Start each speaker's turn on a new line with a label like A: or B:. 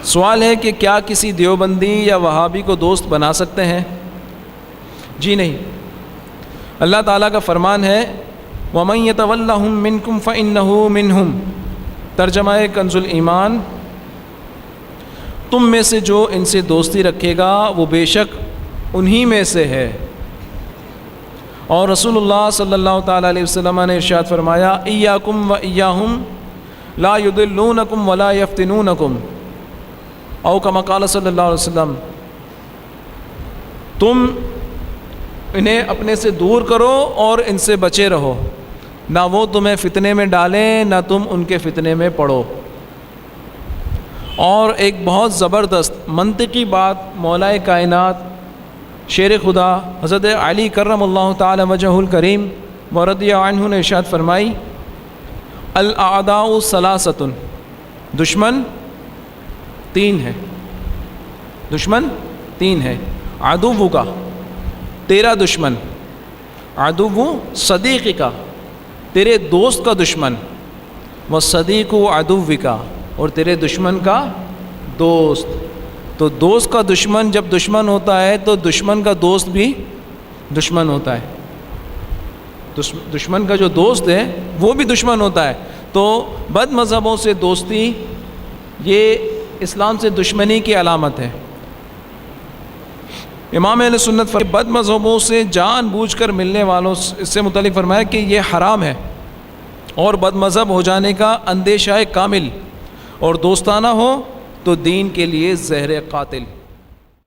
A: سوال ہے کہ کیا کسی دیوبندی یا وہابی کو دوست بنا سکتے ہیں؟ جی نہیں۔ اللہ تعالیٰ کا فرمان ہے وَمَن يَتَوَلَّهُم مِّنكُمْ فَإِنَّهُ مِنْهُمْ، ترجمہ کنز الایمان، تم میں سے جو ان سے دوستی رکھے گا وہ بے شک انہی میں سے ہے۔ اور رسول اللہ صلی اللہ تعالیٰ علیہ وسلم نے ارشاد فرمایا ایاکم و ایاہم لا یضلونکم ولا یفتنونکم، او کما قال صلی اللہ علیہ وسلم، تم انہیں اپنے سے دور کرو اور ان سے بچے رہو، نہ وہ تمہیں فتنے میں ڈالیں نہ تم ان کے فتنے میں پڑو۔ اور ایک بہت زبردست منطقی بات مولا کائنات شیر خدا حضرت علی کرم اللہ تعالی وجہ الکریم ورضی عنہ نے ارشاد فرمائی الاعداء ثلاثۃ، دشمن تین ہے، دشمن تین ہے، عدو کا تیرا دشمن، عدو صدیق کا تیرے دوست کا دشمن، و صدیق عدو کا اور تیرے دشمن کا دوست۔ تو دوست کا دشمن جب دشمن ہوتا ہے تو دشمن کا دوست بھی دشمن ہوتا ہے، دشمن کا جو دوست ہے وہ بھی دشمن ہوتا ہے۔ تو بد مذہبوں سے دوستی یہ اسلام سے دشمنی کی علامت ہے۔ امام اہل سنت بد مذہبوں سے جان بوجھ کر ملنے والوں سے متعلق فرمایا کہ یہ حرام ہے، اور بد مذہب ہو جانے کا اندیشہ کامل، اور دوستانہ ہو تو دین کے لیے زہر قاتل۔